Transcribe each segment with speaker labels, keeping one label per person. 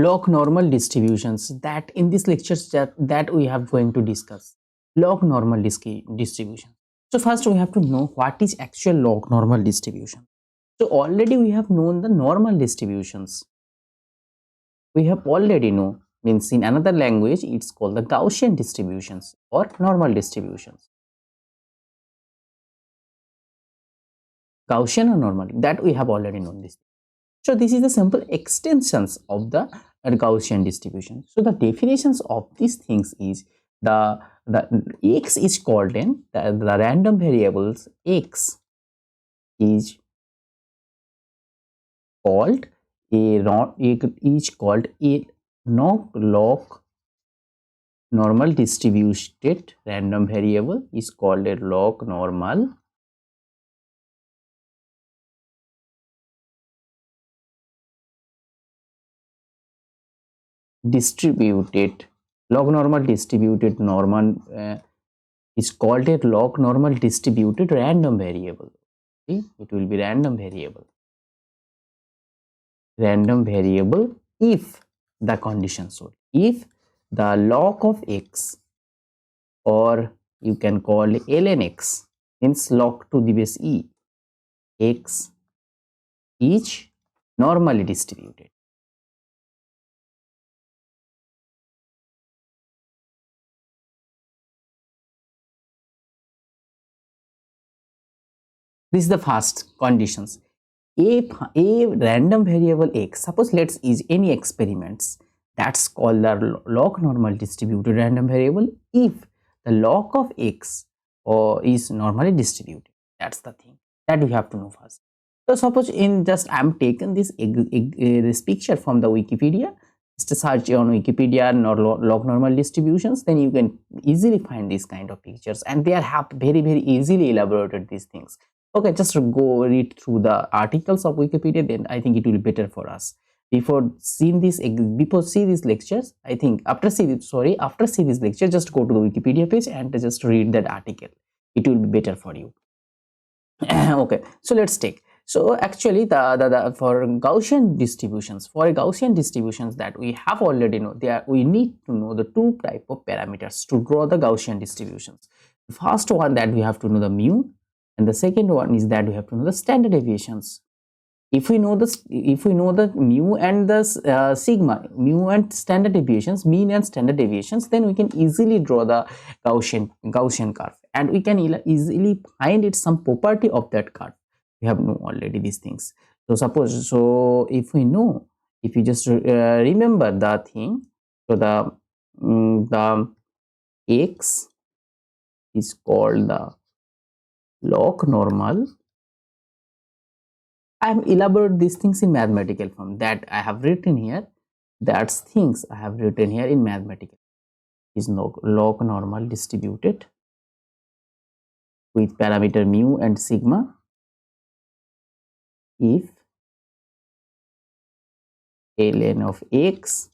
Speaker 1: log normal distributions, that in this lectures that we have going to discuss log normal distribution. So first we have to know what is actual log normal distribution. So already we have known the normal distributions. We have already know, means in another language it's called the Gaussian distributions or normal distributions. Gaussian or normal, that we have already known this. So this is the simple extensions of the Gaussian distribution. So the definitions of these things is the x is called in the random variables x is called a log normal distributed random variable is called a log normal distributed is called a log normal distributed random variable. See, it will be random variable if the condition so if the log of x, or you can call ln x, means log to the base e, x is normally distributed. This is the first conditions. If a random variable x, suppose let's use any experiments, that's called the log normal distributed random variable if the log of x or is normally distributed. That's the thing that we have to know first. So suppose in just I'm taken this picture from the Wikipedia. Just search on Wikipedia log normal distributions, then you can easily find these kind of pictures, and they are very easily elaborated these things. Okay, just go read through the articles of Wikipedia, then I think it will be better for us. Before see these lectures, I think after see this lecture, just go to the Wikipedia page and just read that article. It will be better for you. Okay, so let's take. So actually for Gaussian distributions, that we have already know, we need to know the two type of parameters to draw the Gaussian distributions. The first one that we have to know the mu, and the second one is that we have to know the standard deviations. If we know the mu and the sigma, mu and standard deviations, mean and standard deviations, then we can easily draw the Gaussian curve, and we can easily find it some property of that curve. We have know already these things. So suppose, so if you just remember the thing, so the x is called the log normal. I have elaborated these things in mathematical form that I have written here. That's things I have written here in mathematical. Is log normal distributed with parameter mu and sigma if ln of x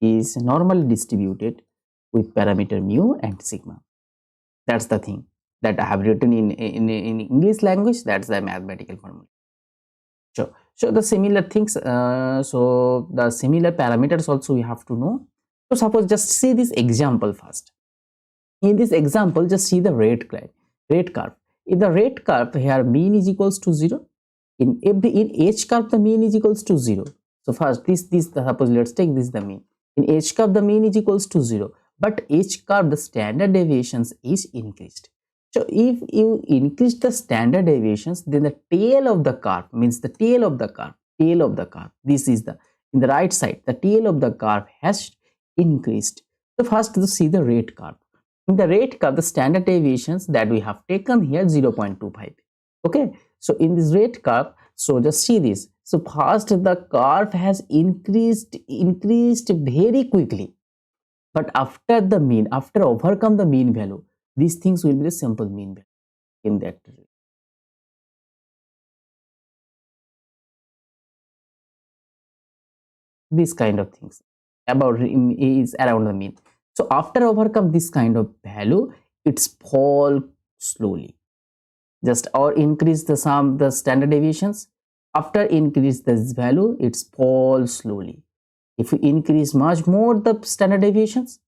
Speaker 1: is normally distributed with parameter mu and sigma. That's the thing that I have written in English language. That's the mathematical formula. So the similar things, so the similar parameters also we have to know. So suppose just see this example first. In this example, just see the rate curve. In the rate curve here, mean is equals to 0. In h curve the mean is equals to 0. So first this suppose let's take this the mean. In h curve the mean is equals to 0, but h curve the standard deviations is increased. So if you increase the standard deviations, then the tail of the curve, means the tail of the curve, this is the, in the right side, the tail of the curve has increased. So first to see the rate curve. In the rate curve, the standard deviations that we have taken here 0.25. Okay, so in this rate curve, so just see this. So first the curve has increased very quickly, but after the mean, after overcome the mean value, these things will be the simple mean value in that. These kind of things about is around the mean. So after overcome this kind of value, it's fall slowly, just or increase the standard deviations. After increase this value, it's fall slowly. If we increase much more the standard deviations,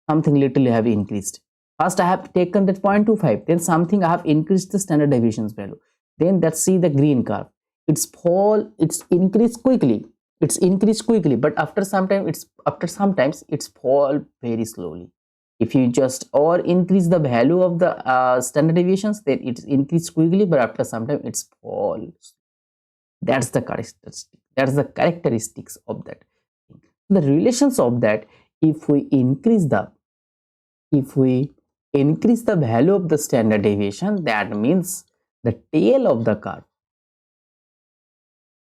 Speaker 1: something little have increased. First I have taken that 0.25, then something I have increased the standard deviations value. Then let's see the green curve. It's increased quickly. It's increased quickly, but after some time sometimes it's fall very slowly. If you just or increase the value of the standard deviations, then it's increased quickly, but after some time it's fall. That's the characteristic. That's the characteristics of that. The relations of that, if we increase the value of the standard deviation, that means the tail of the curve,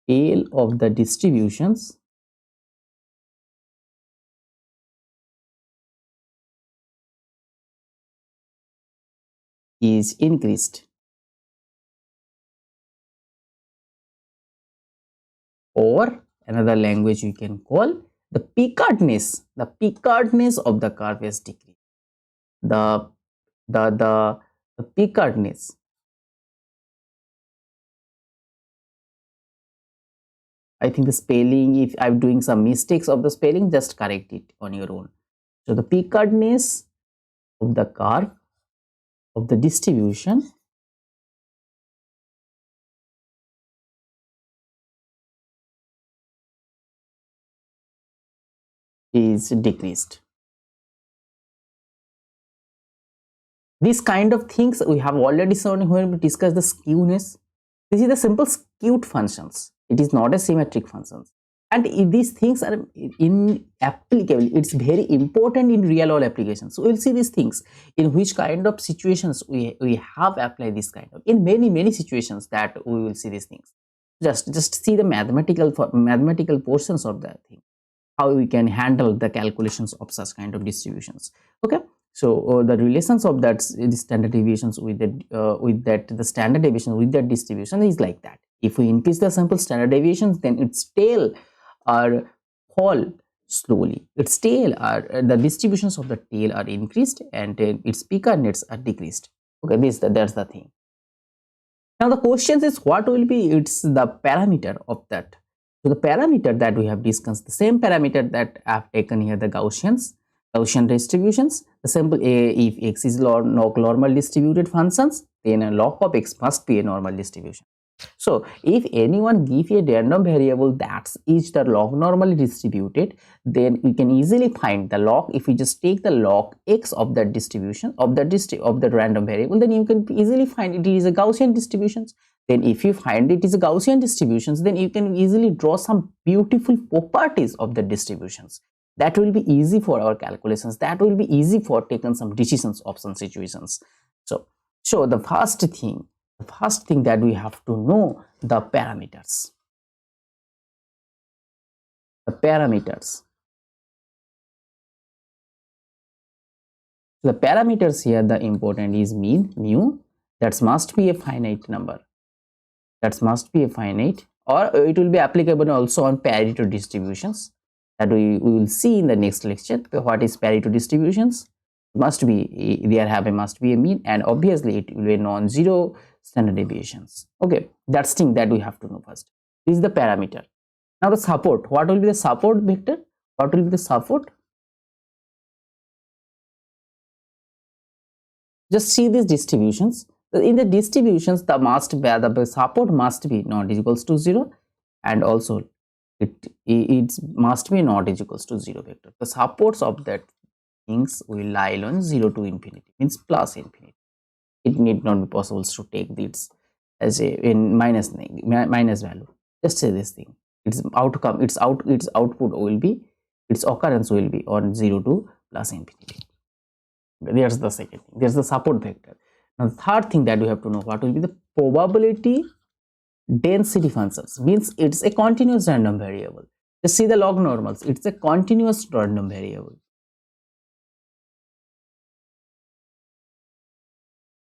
Speaker 1: tail of the distributions is increased, or another language you can call the picardine's of the curve is decreased. The picardine's, I think the spelling, if I'm doing some mistakes of the spelling, just correct it on your own. So the picardine's of the curve of the distribution is decreased. These kind of things we have already seen when we discuss the skewness. This is the simple skewed functions. It is not a symmetric functions. And if these things are in applicable, it's very important in real world applications. So we'll see these things in which kind of situations we have applied this kind of, in many situations that we will see these things. Just see the mathematical portions of that thing, how we can handle the calculations of such kind of distributions. Okay, so the relations of that the standard deviations with the standard deviation with that distribution is like that. If we increase the sample standard deviations, then its tail are fall slowly. Its tail are the distributions of the tail are increased, and its picardinates are decreased. Okay, that's the thing. Now the question is, what will be its the parameter of that? So the parameter that we have discussed, the same parameter that I have taken here, the Gaussian distributions. The simple if x is normal distributed functions, then a log of x must be a normal distribution. So if anyone give a random variable that is the log normally distributed, then we can easily find the log. If we just take the log x of that distribution of the random variable, then you can easily find it is a Gaussian distributions. Then if you find it is a Gaussian distributions, then you can easily draw some beautiful properties of the distributions. That will be easy for our calculations. That will be easy for taking some decisions of some situations. So the first thing that we have to know, the parameters. The parameters here, the important is mean, mu, that must be a finite number. That must be a finite, or it will be applicable also on Pareto distributions that we will see in the next lecture. What is Pareto distributions? Must be a mean, and obviously it will be non-zero standard deviations. Okay, that's thing that we have to know first. This is the parameter. Now the support. What will be the support vector? What will be the support? Just see these distributions. In the distributions, the support must be not equals to 0, and also it must be not equals to 0 vector. The supports of that things will lie on 0 to infinity, means plus infinity. It need not be possible to take this as a in minus value. Just say this thing. Its outcome, its output will be, its occurrence will be on 0 to plus infinity. There's the second thing. There's the support vector. Now the third thing that we have to know, what will be the probability density functions, means it's a continuous random variable. Just see the log normals. It's a continuous random variable.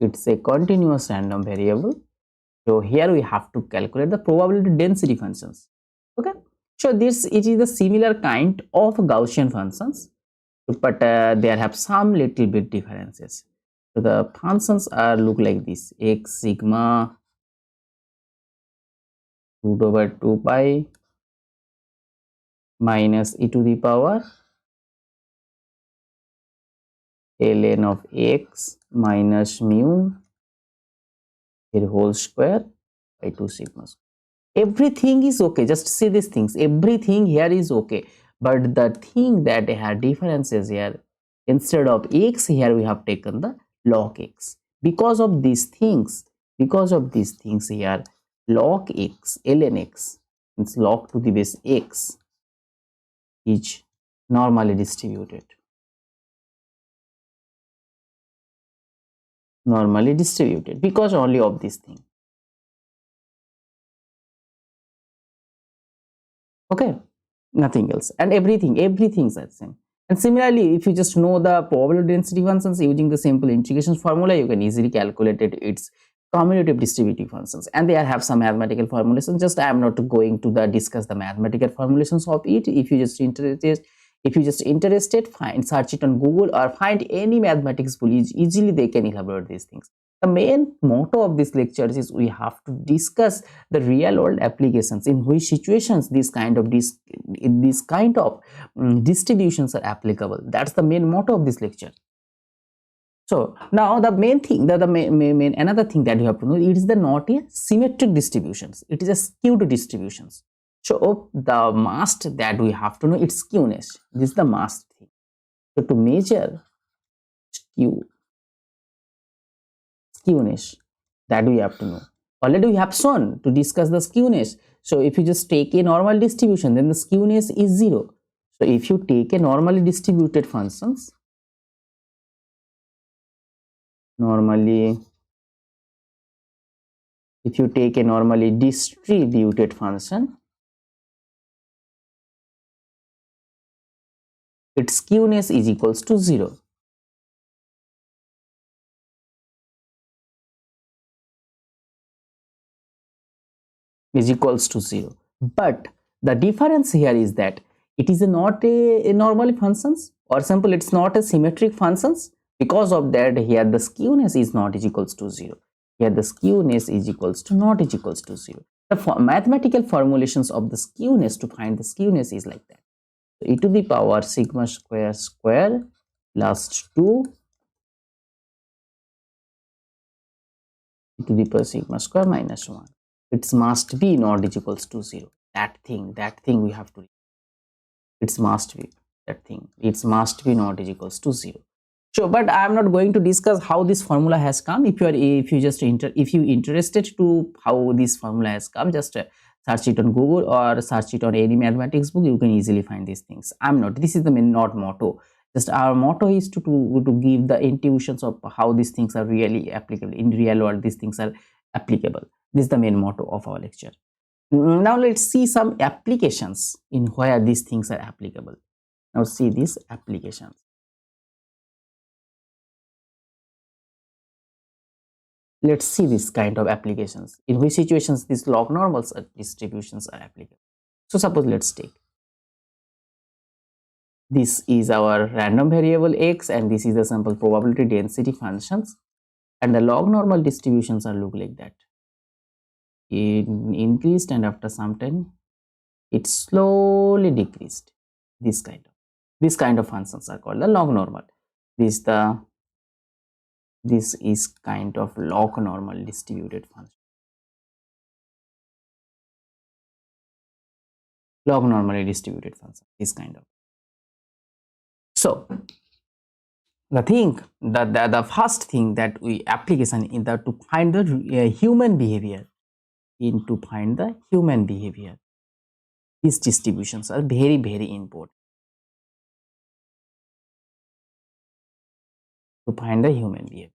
Speaker 1: It's a continuous random variable. So here we have to calculate the probability density functions. Okay, so it is a similar kind of Gaussian functions, but there have some little bit differences. So the functions are look like this: x sigma root over 2 pi minus e to the power ln of x minus mu their whole square by 2 sigma square. Everything is okay, just see these things, everything here is okay, but the thing that had differences here, instead of x here we have taken the log x. Because of these things, here log x ln x means log to the base x is normally distributed, because only of this thing. Okay, nothing else, and everything's the same. And similarly, if you just know the probability density functions using the simple integration formula, you can easily calculate its commutative distributive functions, and they have some mathematical formulations. Just I am not going to discuss the mathematical formulations of it. If you just interested, find, search it on Google or find any mathematics book, easily they can elaborate these things. The main motto of this lecture is we have to discuss the real world applications, in which situations this kind of distributions are applicable. That's the main motto of this lecture. So now the main thing, another thing that you have to know, it is not a symmetric distributions, it is a skewed distributions. So the must that we have to know, it's skewness. This is the must thing. So to measure skewness, that we have to know. Already we have shown to discuss the skewness. So if you just take a normal distribution, then the skewness is 0. So if you take a normally distributed functions, if you take a normally distributed function, its skewness is equals to 0. But the difference here is that it is not a normal functions, or simple, it's not a symmetric functions. Because of that, here the skewness is not equals to 0. Here the skewness is equals to not equals to 0. The mathematical formulations of the skewness, to find the skewness, is like that. So e to the power sigma square plus 2 e to the power sigma square minus 1. It must be not equals to 0. That thing we have to, it must be that thing, it must be not equals to 0. Sure, but I am not going to discuss how this formula has come. If you interested to how this formula has come, just search it on Google or search it on any mathematics book. You can easily find these things. This is the main not motto. Just our motto is to give the intuitions of how these things are really applicable in real world. These things are applicable. This is the main motto of our lecture. Now let's see some applications in where these things are applicable. Now see these applications. Let's see this kind of applications, in which situations these log normals distributions are applicable. So suppose let's take, this is our random variable x, and this is the sample probability density functions, and the log normal distributions are look like that. It increased, and after some time it slowly decreased. This kind of functions are called the log normal. This is kind of log normal distributed function. Log normally distributed function, this kind of. So the thing that the first thing that we application in the to find the human behavior, these distributions are very, very important to find the human behavior.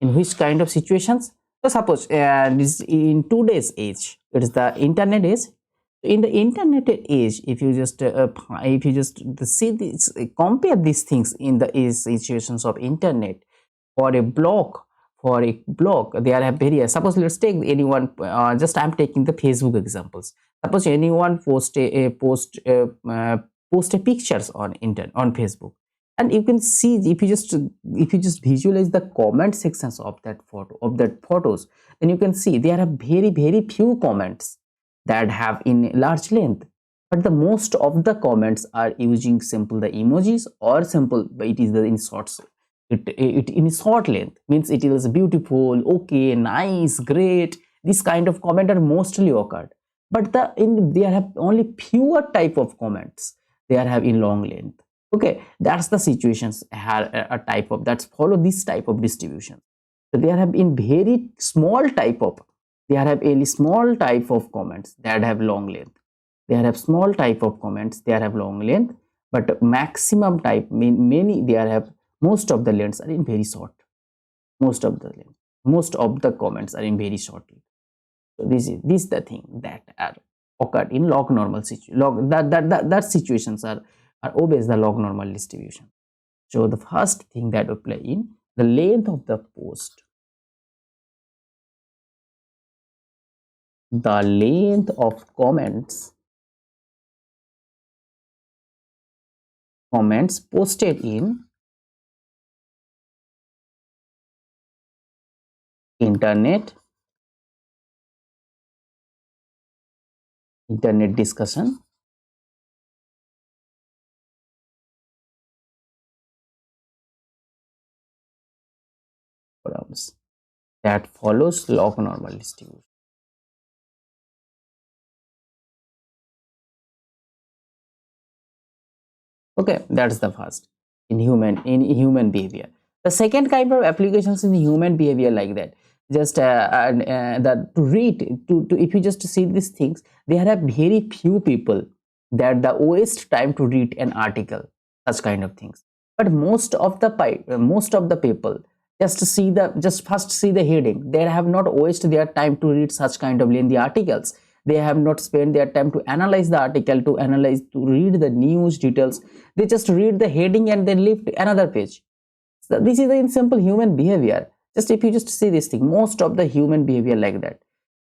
Speaker 1: In which kind of situations? So suppose this in today's age, it is the internet age. In the internet age, if you just see this, compare these things in the situations of internet, for a blog, there are various. Suppose let's take anyone. Just I'm taking the Facebook examples. Suppose anyone post a pictures on Facebook, and you can see, if you just visualize the comment sections of that photos, then you can see there are very, very few comments that have in large length. but the most of the comments are using simple the emojis or simple, but it is the in short, it in short length, means it is beautiful, okay, nice, great. This kind of comment are mostly occurred, but there have only fewer type of comments they are have in long length. Okay, that's the situations have a type of that's follow this type of distribution. So they have in very small type of, they have a small type of comments that have long length. They have small type of comments, they have long length, but maximum type mean many they have, most of the lengths are in very short. Most of the length, most of the comments are in very short. So this is the thing that are occurred in log normal situation. That situations are always the log normal distribution. So the first thing that we play in the length of the post. The length of comments posted in internet discussion forums that follows log normal distribution. Okay, that's the first in human behavior. The second kind of applications in human behavior like that, just that to read to if you just see these things, there are very few people that the waste time to read an article, such kind of things. But most of the people just first see the heading. They have not wasted their time to read such kind of lengthy articles. They have not spent their time to analyze the article, to read the news details. They just read the heading and then leave another page. So this is in simple human behavior. Just if you just see this thing, most of the human behavior like that.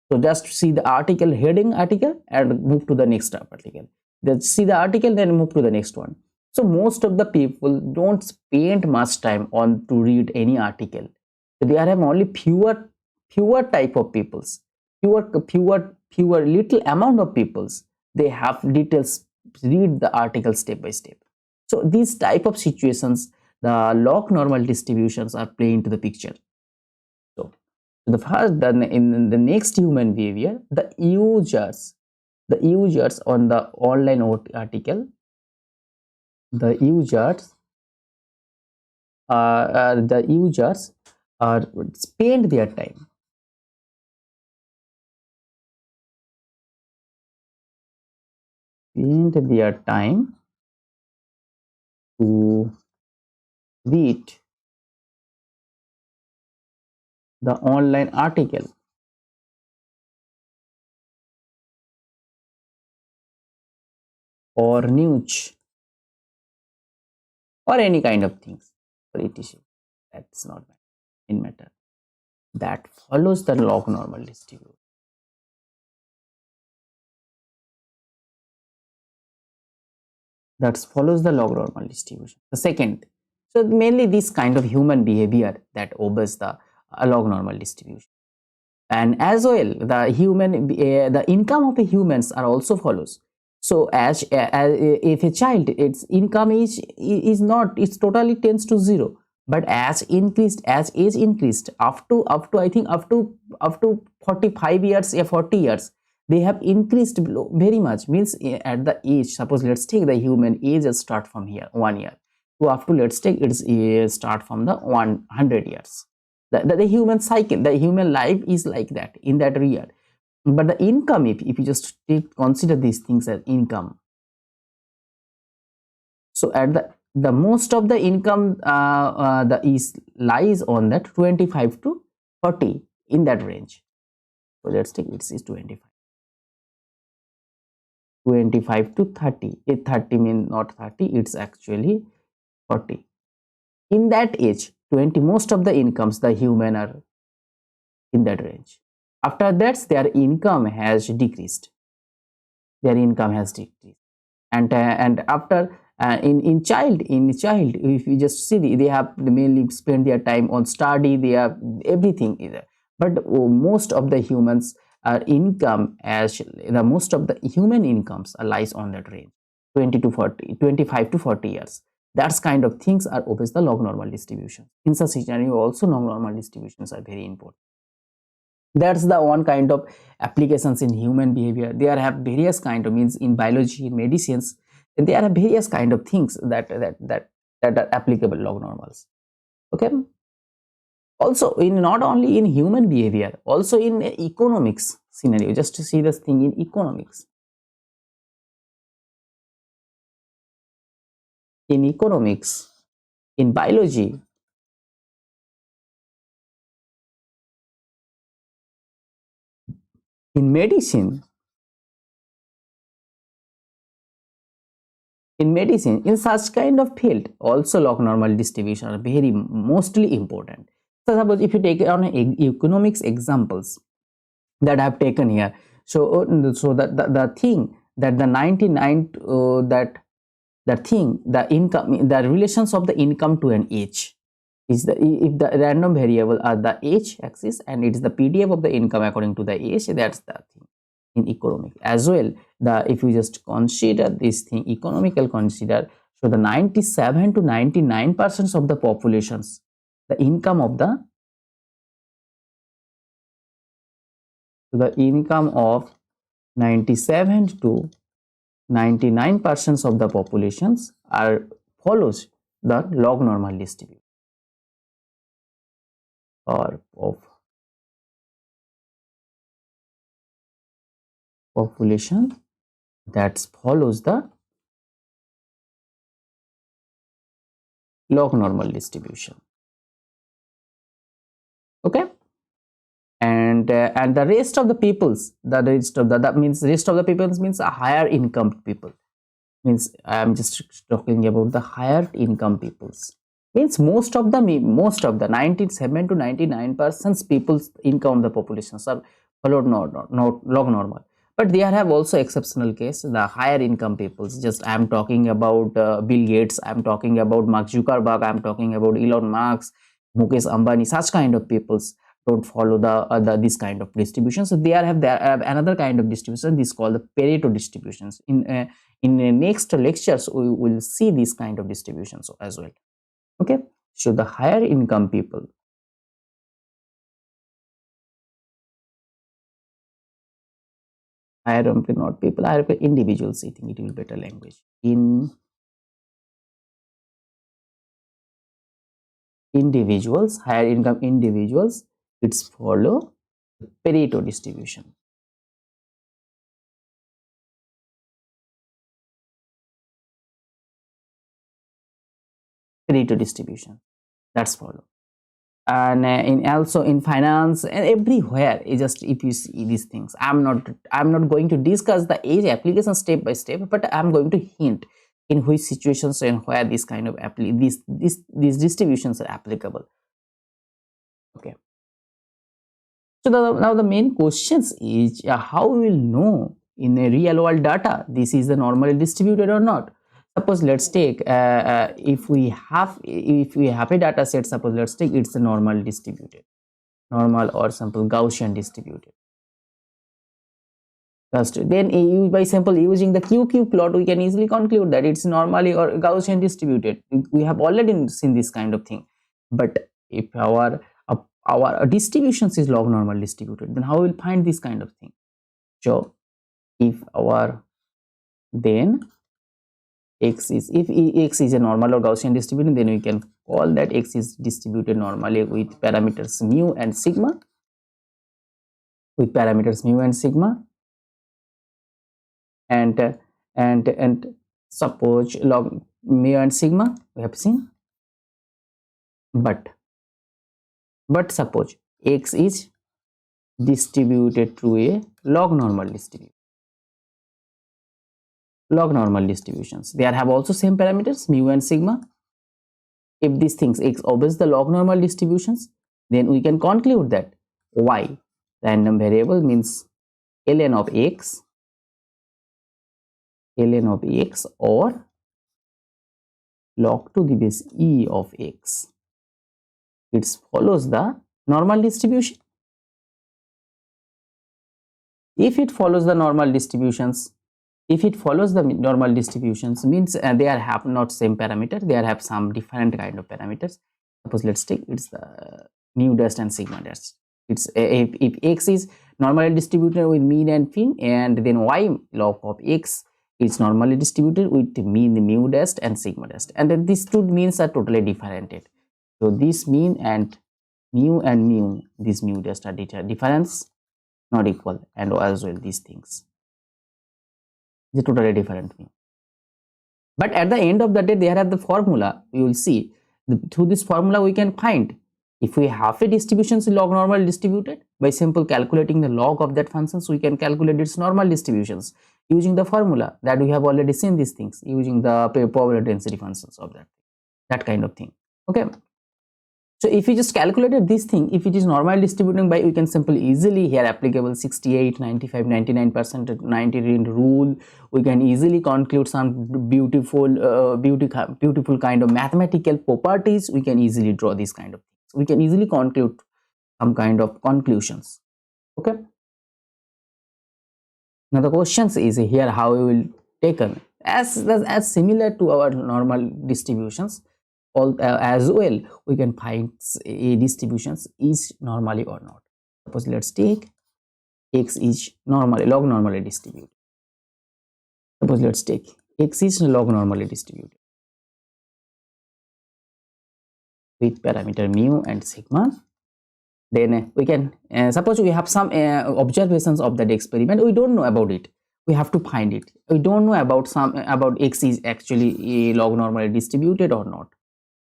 Speaker 1: So just see the article, heading article, and move to the next article. Then see the article, then move to the next one. So most of the people don't spend much time on to read any article. So they are only fewer type of peoples, fewer little amount of peoples. They have details, read the article step by step. So these type of situations, the log normal distributions are playing into the picture. So the first, then in the next human behavior, the users on the online article, the users are spend their time to read the online article or news or any kind of things for etc. That's not in matter. That follows the log normal distribution. That follows the log normal distribution. The second, so mainly this kind of human behavior that obeys the log normal distribution. And as well, the income of the humans are also follows. So as if a child, its income is totally tends to zero, but as age increased up to I think up to 45 years or 40 years, they have increased very much. Means at the age, suppose let's take the human age start from here 1 year to up to, let's take it's start from the 100 years. The human cycle, the human life is like that in that year. But the income, if you just consider these things as income, so at the most of the income the is lies on that 25 to 40, in that range. So let's take it is 25 to 30. It 30 means not 30, it's actually 40. In that age 20, most of the incomes the human are in that range. After that, their income has decreased. And after in child, if you just see, they have mainly spend their time on study. They have everything either. But most of the humans income, as the most of the human incomes lies on that range, 20 to 40, 25 to 40 years. That's kind of things are obvious the log normal distribution. In such scenario also log normal distributions are very important. That's the one kind of applications in human behavior. There have various kind of means in biology, in medicines, there are various kind of things that are applicable log normals. Okay. Also in not only in human behavior, also in economics scenario, just to see this thing in economics. In economics, in biology, in medicine, in such kind of field, also log normal distribution are very mostly important. So suppose if you take on economics examples that I have taken here, so the thing that the 99 the income, the relations of the income to an age is the, if the random variable are the age axis and it is the PDF of the income according to the age, that's the thing in economic as well. The if you just consider this thing economical consider, so the 97 to 99% of the populations, the income of the 97 to 99% of the populations are follows the log normal distribution or of population that follows the log normal distribution. Okay. And the rest of the peoples, that means rest of the peoples means a higher income people, means I am just talking about the higher income peoples, means most of the 97 to 99% people's income of the populations are followed not log normal. But there have also exceptional case, the higher income peoples, just I am talking about Bill Gates, I am talking about Mark Zuckerberg, I am talking about Elon Musk, Mukesh Ambani, such kind of peoples don't follow the this kind of distribution. So they have another kind of distribution, this called the Pareto distributions. In the next lectures we will see this kind of distributions as well. Okay, so the higher income people, higher not people, higher individuals, I think it will be better language, in individuals, higher income individuals, it's follow Pareto distribution. Pareto distribution, that's follow. And in also in finance and everywhere, just if you see these things, I'm not going to discuss the age application step by step, but I'm going to hint in which situations and where this kind of these distributions are applicable. Okay, so now the main questions is how we will know in a real world data this is the normally distributed or not. Suppose let's take if we have a data set, suppose let's take it's a normal distributed, normal or simple Gaussian distributed. Then by simple using the QQ plot we can easily conclude that it's normally or Gaussian distributed. We have already seen this kind of thing. But if our distributions is log normal distributed, then how we will find this kind of thing? So if our then x is, if x is a normal or Gaussian distributed, then we can call that x is distributed normally with parameters mu and sigma, and suppose log mu and sigma we have seen, but suppose x is distributed through a log normal distributions, they have also same parameters mu and sigma. If these things x obeys the log normal distributions, then we can conclude that y random variable means ln of x or log to the base e of x, it follows the normal distribution. If it follows the normal distributions, if it follows the normal distributions means they are have not same parameter, they are have some different kind of parameters. Suppose let's take it's the mu dash and sigma dash. It's if x is normally distributed with mean and fin, and then y log of x is normally distributed with mean mu dash and sigma dash, and then these two means are totally different. So this mean and mu, this mu dash are difference not equal, and as well these things is totally different mean. But at the end of the day, there are the formula. You will see through this formula we can find if we have a distribution log normal distributed, by simple calculating the log of that functions, we can calculate its normal distributions using the formula that we have already seen these things using the probability density functions of that kind of thing. Okay. So if we just calculated this thing, if it is normal distributing by, we can simply easily here applicable 68, 95, 99%, 90 rule. We can easily conclude some beautiful kind of mathematical properties. We can easily draw this kind of things. We can easily conclude some kind of conclusions. Okay. Now the questions is here how we will taken as similar to our normal distributions. As well we can find a distributions is normally or not. Suppose let's take x is normally log normally distributed. Suppose let's take x is log normally distributed with parameter mu and sigma. Then we can suppose we have some observations of that experiment. We don't know about it, we have to find it. We don't know about x is actually a log normally distributed or not,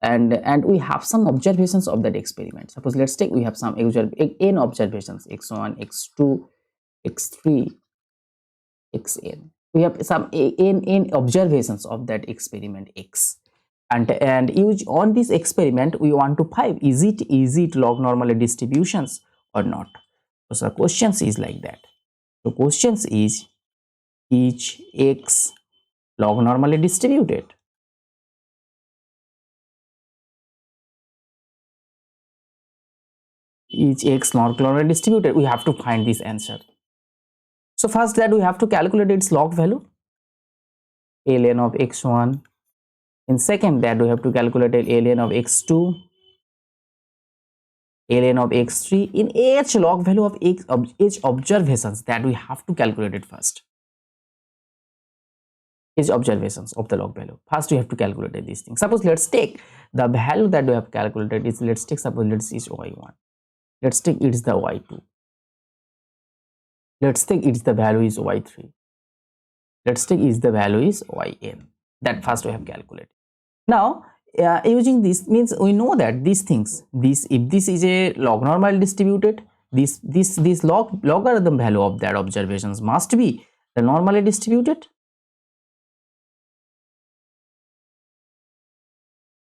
Speaker 1: and we have some observations of that experiment. Suppose let's take we have some n observations, x1, x2, x3, xn. We have some n observations of that experiment x, and use on this experiment we want to find is it log normally distributions or not. So the questions is like that. The questions is x log normally distributed? Is x log normally distributed? We have to find this answer. So first that we have to calculate its log value, ln of x1. In second that we have to calculate ln of x2, ln of x3. In each log value of each observations that we have to calculate it first. Each observations of the log value. First we have to calculate these things. Suppose let's take the value that we have calculated is, let's take suppose let's is y1. Let's take it's the y2. Let's take it's the value is y3. Let's take is the value is yn. That first we have calculated. Now using this means we know that these things, if this is a log normal distributed, this logarithm value of that observations must be the normally distributed.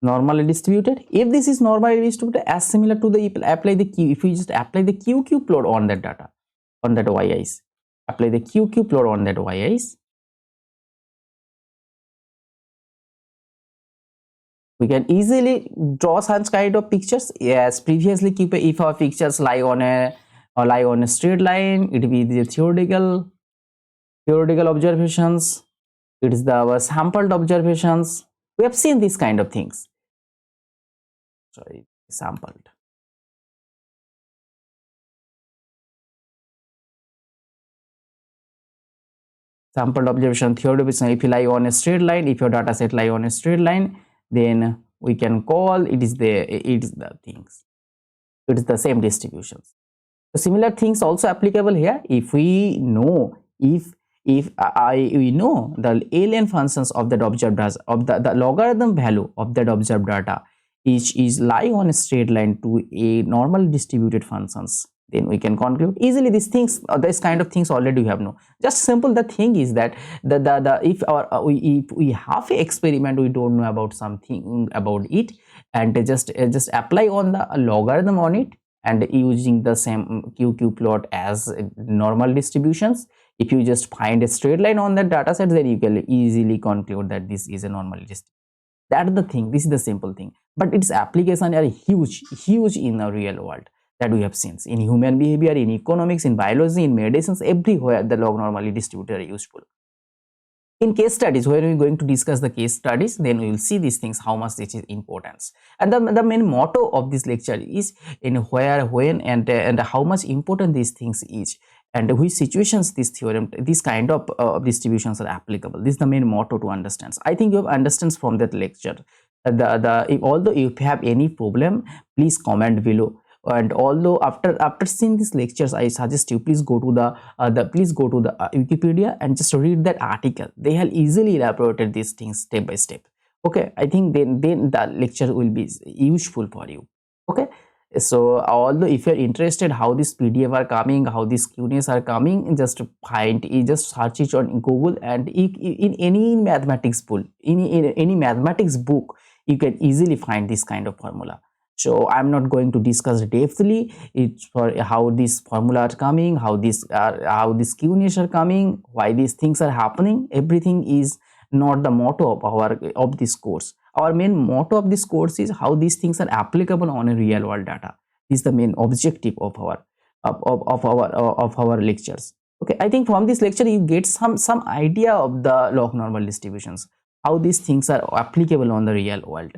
Speaker 1: Normally distributed. If this is normally distributed, as similar to the apply the q, if we just apply the QQ plot on that data, on that yi's, apply the QQ plot on that yi's, we can easily draw such kind of pictures. Yes, previously if our pictures lie on a straight line, it will be the theoretical observations. It is our sampled observations. We have seen these kind of things. Sorry, sampled. Sampled observation theory, if you lie on a straight line, if your data set lie on a straight line, then we can call it is the things. It is the same distributions. So similar things also applicable here. If we know we know the alien functions of that observed data, of the logarithm value of that observed data is lie on a straight line to a normal distributed functions, then we can conclude easily these things. This kind of things already we have know. Just simple the thing is that if we have a experiment, we don't know about something about it, and just apply on the logarithm on it, and using the same QQ plot as normal distributions. If you just find a straight line on that data set, then you can easily conclude that this is a normal distribution. That's the thing. This is the simple thing, but its application are huge in the real world. that we have seen in human behavior, in economics, in biology, in medicines, everywhere the log normally distributed are useful. In case studies, when we're going to discuss the case studies, then we will see these things, how much this is importance. And the main motto of this lecture is in where, when, and how much important these things is, and which situations this theorem, this kind of distributions are applicable. This is the main motto to understand. I think you have understands from that lecture. Although if you have any problem, please comment below. And although after seeing these lectures, I suggest you please go to the Wikipedia and just read that article. They have easily elaborated these things step by step. Okay, I think then the lecture will be useful for you. Okay, so although if you're interested how this PDF are coming, how these Q&As are coming, just just search it on Google, and in any mathematics book, in any mathematics book, you can easily find this kind of formula. So I'm not going to discuss deeply it's for how these formula are coming, how these Q&As are coming, why these things are happening. Everything is not the motto of this course. Our main motto of this course is how these things are applicable on a real world data. This is the main objective of our lectures. Okay, I think from this lecture you get some idea of the log normal distributions, how these things are applicable on the real world.